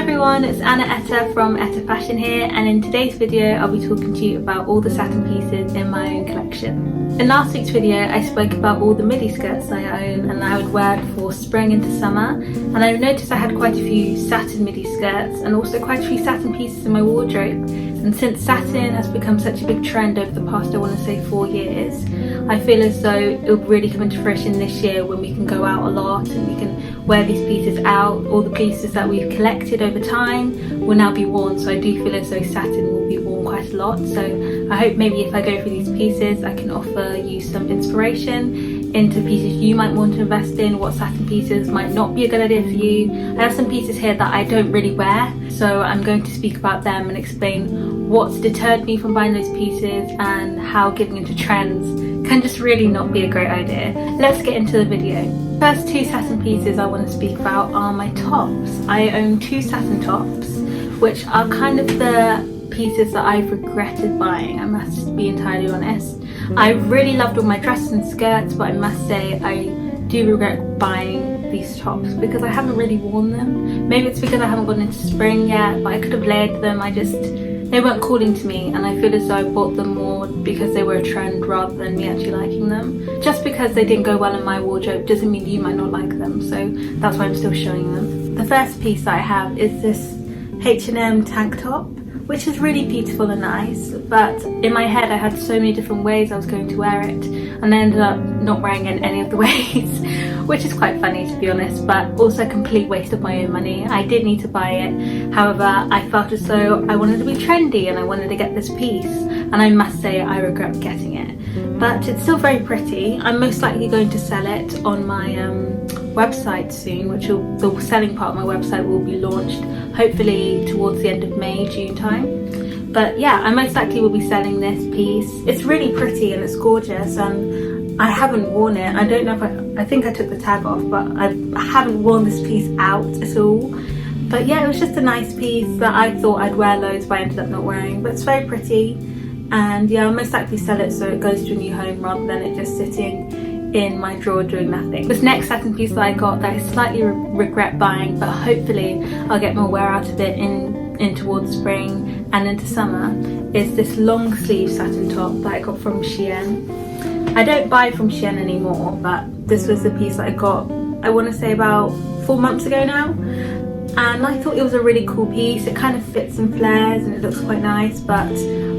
everyone, it's Anna Etta from Etta Fashion here, and in today's video I'll be talking to you about all the satin pieces in my own collection. In last week's video I spoke about all the midi skirts I own and I would wear for spring into summer, and I noticed I had quite a few satin midi skirts and also quite a few satin pieces in my wardrobe. And since satin has become such a big trend over the past, I want to say 4 years, I feel as though it will really come into fruition this year when we can go out a lot and we can wear these pieces out. All the pieces that we've collected over time will now be worn, so I do feel as though satin will be worn quite a lot. So I hope maybe if I go through these pieces I can offer you some inspiration into pieces you might want to invest in, what satin pieces might not be a good idea for you. I have some pieces here that I don't really wear, so I'm going to speak about them and explain what's deterred me from buying those pieces and how giving into trends can just really not be a great idea. Let's get into the video. First two satin pieces I want to speak about are my tops. I own 2 satin tops, which are kind of the pieces that I've regretted buying, I must be entirely honest. I really loved all my dresses and skirts, but I must say I do regret buying these tops because I haven't really worn them. Maybe it's because I haven't gone into spring yet, but I could have layered them. They weren't calling to me, and I feel as though I bought them more because they were a trend rather than me actually liking them. Just because they didn't go well in my wardrobe doesn't mean you might not like them, so that's why I'm still showing them. The first piece that I have is this H&M tank top, which is really beautiful and nice, but in my head I had so many different ways I was going to wear it, and I ended up not wearing it in any of the ways, which is quite funny to be honest, but also a complete waste of my own money. I did need to buy it, however I felt as though I wanted to be trendy and I wanted to get this piece, and I must say I regret getting it. But it's still very pretty. I'm most likely going to sell it on my website soon, the selling part of my website will be launched hopefully towards the end of May, June time. But yeah, I most likely will be selling this piece. It's really pretty and it's gorgeous, and I haven't worn it. I don't know if I think I took the tag off, but I haven't worn this piece out at all. But yeah, it was just a nice piece that I thought I'd wear loads but I ended up not wearing, but it's very pretty. And yeah, I'll most likely sell it so it goes to a new home rather than it just sitting in my drawer doing nothing. This next satin piece that I got that I slightly regret buying, but hopefully I'll get more wear out of it in towards spring and into summer, is this long sleeve satin top that I got from Shein. I don't buy from Shein anymore, but this was the piece that I got, I want to say about 4 months ago now, and I thought it was a really cool piece. It kind of fits and flares and it looks quite nice, but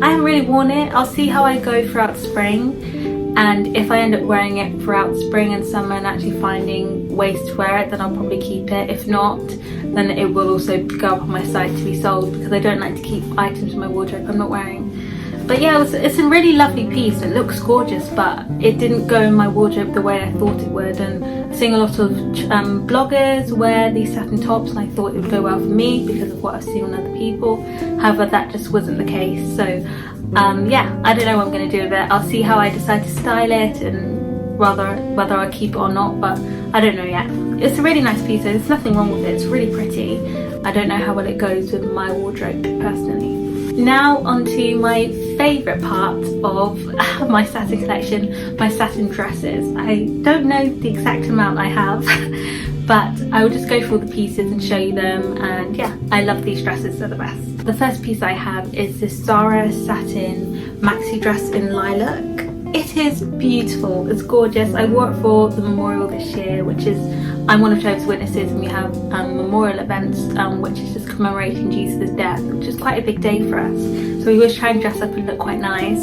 I haven't really worn it. I'll see how I go throughout spring, and if I end up wearing it throughout spring and summer and actually finding ways to wear it, then I'll probably keep it. If not, then it will also go up on my site to be sold, because I don't like to keep items in my wardrobe I'm not wearing. But yeah, it's a really lovely piece. It looks gorgeous, but it didn't go in my wardrobe the way I thought it would. And I'm seeing a lot of bloggers wear these satin tops, and I thought it would go well for me because of what I've seen on other people. However, that just wasn't the case. So yeah, I don't know what I'm going to do with it. I'll see how I decide to style it and whether I keep it or not, but I don't know yet. It's a really nice piece, there's nothing wrong with it. It's really pretty. I don't know how well it goes with my wardrobe personally. Now onto my favourite part of my satin collection, my satin dresses. I don't know the exact amount I have, but I will just go through all the pieces and show you them, and yeah, I love these dresses, they're the best. The first piece I have is this Zara satin maxi dress in lilac. It is beautiful, it's gorgeous. I wore it for the memorial this year, which is, I'm one of Jehovah's Witnesses, and we have memorial events which is just commemorating Jesus' death, which is quite a big day for us. So we always try and dress up and look quite nice,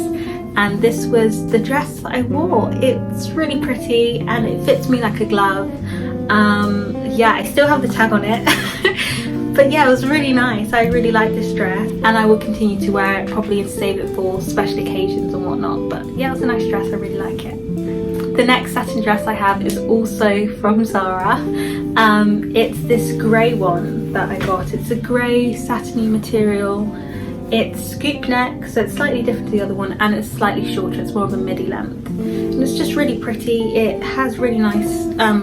and this was the dress that I wore. It's really pretty and it fits me like a glove. Yeah, I still have the tag on it. But yeah, it was really nice. I really like this dress, and I will continue to wear it probably and save it for special occasions and whatnot. But yeah, it's a nice dress, I really like it. The next satin dress I have is also from Zara. It's this grey one that I got. It's a grey satiny material. It's scoop neck, so it's slightly different to the other one, and it's slightly shorter. It's more of a midi length, and it's just really pretty. It has really nice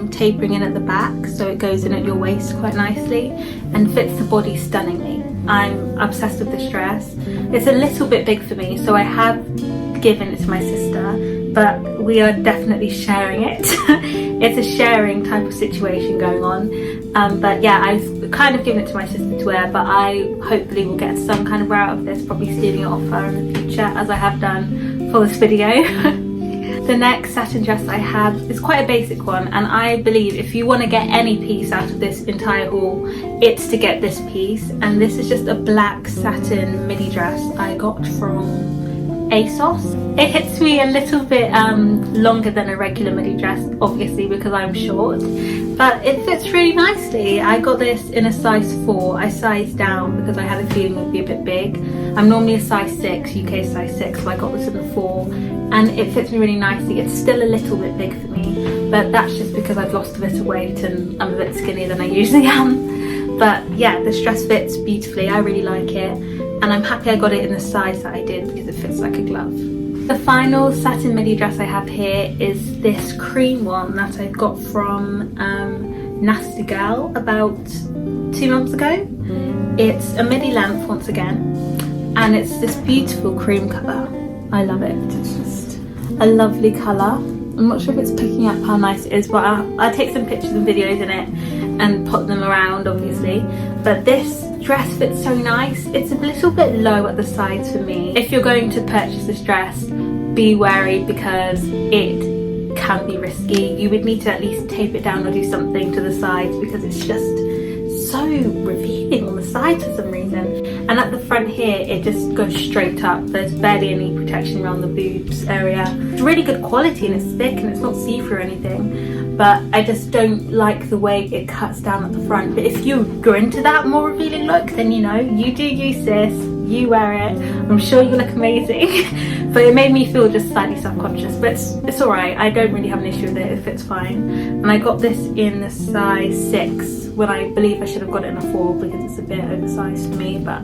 tapering in at the back, so it goes in at your waist quite nicely and fits the body stunningly. I'm obsessed with this dress. It's a little bit big for me, so I have given it to my sister, but we are definitely sharing it. It's a sharing type of situation going on. But yeah, I've kind of given it to my sister to wear, but I hopefully will get some kind of wear out of this, probably stealing it off her in the future, as I have done for this video. The next satin dress I have is quite a basic one, and I believe if you want to get any piece out of this entire haul, it's to get this piece. And this is just a black satin midi dress I got from ASOS. It hits me a little bit longer than a regular midi dress, obviously because I'm short, but it fits really nicely. I got this in a size 4. I sized down because I had a feeling it would be a bit big. I'm normally a size 6, UK size 6, so I got this in a 4, and it fits me really nicely. It's still a little bit big for me, but that's just because I've lost a bit of weight and I'm a bit skinnier than I usually am. But yeah, this dress fits beautifully. I really like it, and I'm happy I got it in the size that I did because it fits like a glove. The final satin midi dress I have here is this cream one that I got from Nasty Girl about 2 months ago. It's a midi length once again, and it's this beautiful cream colour. I love it. It's just a lovely colour. I'm not sure if it's picking up how nice it is, but I'll take some pictures and videos in it and pop them around, obviously. But this dress fits so nice. It's a little bit low at the sides for me. If you're going to purchase this dress, be wary because it can be risky. You would need to at least tape it down or do something to the sides because it's just so revealing on the sides for some reason. And at the front here, it just goes straight up. There's barely any protection around the boobs area. It's really good quality and it's thick and it's not see-through or anything, but I just don't like the way it cuts down at the front. But if you're into that more revealing look, then you know, you do you, sis. You wear it. I'm sure you look amazing. But it made me feel just slightly self-conscious, but it's alright. I don't really have an issue with it. It fits fine. And I got this in the size 6 when I believe I should have got it in a 4 because it's a bit oversized for me, but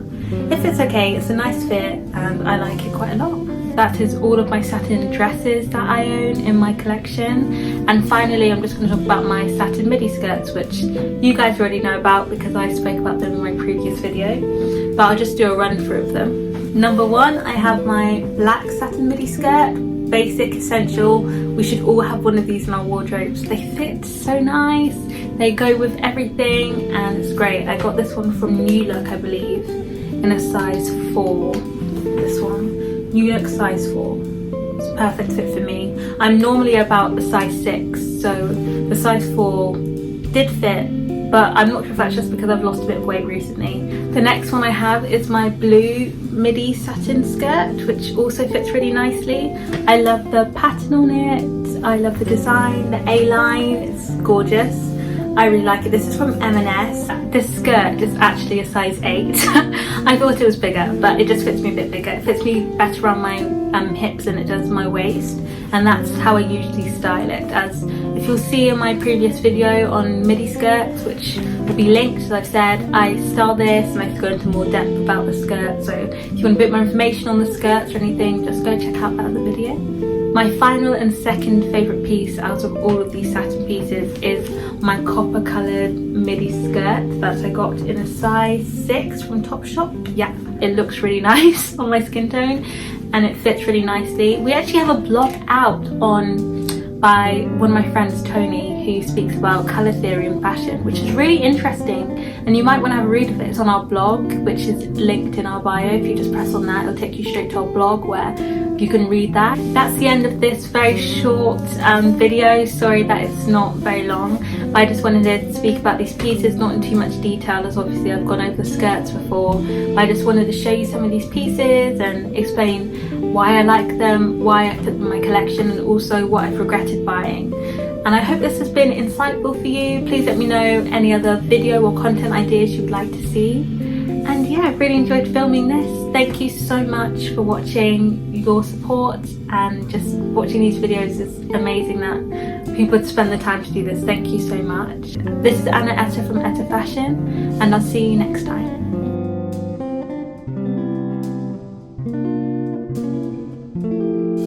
it fits okay. It's a nice fit and I like it quite a lot. That is all of my satin dresses that I own in my collection. And finally, I'm just going to talk about my satin midi skirts, which you guys already know about because I spoke about them in my previous video, but I'll just do a run through of them. Number 1, I have my black satin midi skirt. Basic, essential. We should all have one of these in our wardrobes. They fit so nice. They go with everything and it's great. I got this one from Lilac, I believe, in a size 4. This one, Lilac size 4. It's a perfect fit for me. I'm normally about the size 6, so the size 4 did fit, but I'm not sure if that's just because I've lost a bit of weight recently. The next one I have is my blue midi satin skirt, which also fits really nicely. I love the pattern on it. I love the design, the A-line. It's gorgeous. I really like it. This is from M&S. This skirt is actually a size 8. I thought it was bigger, but it just fits me a bit bigger. It fits me better around my hips than it does my waist, and that's how I usually style it. As if you'll see in my previous video on midi skirts, which will be linked, as I've said, I style this and I can go into more depth about the skirt. So if you want a bit more information on the skirts or anything, just go check out that other video. My final and second favourite piece out of all of these satin pieces is my copper coloured midi skirt that I got in a size 6 from Topshop. Yeah, it looks really nice on my skin tone and it fits really nicely. We actually have a blog out by one of my friends, Tony, who speaks about colour theory and fashion, which is really interesting, and you might want to have a read of it. It's on our blog, which is linked in our bio. If you just press on that, it'll take you straight to our blog where you can read that. That's the end of this very short video. Sorry that it's not very long. I just wanted to speak about these pieces, not in too much detail, as obviously I've gone over the skirts before. I just wanted to show you some of these pieces and explain why I like them, why I put them in my collection, and also what I've regretted buying. And I hope this has been insightful for you. Please let me know any other video or content ideas you'd like to see. And yeah, I've really enjoyed filming this. Thank you so much for watching. Your support and just watching these videos is amazing that people would spend the time to do this. Thank you so much. This is Anna Etta from Etta Fashion, and I'll see you next time.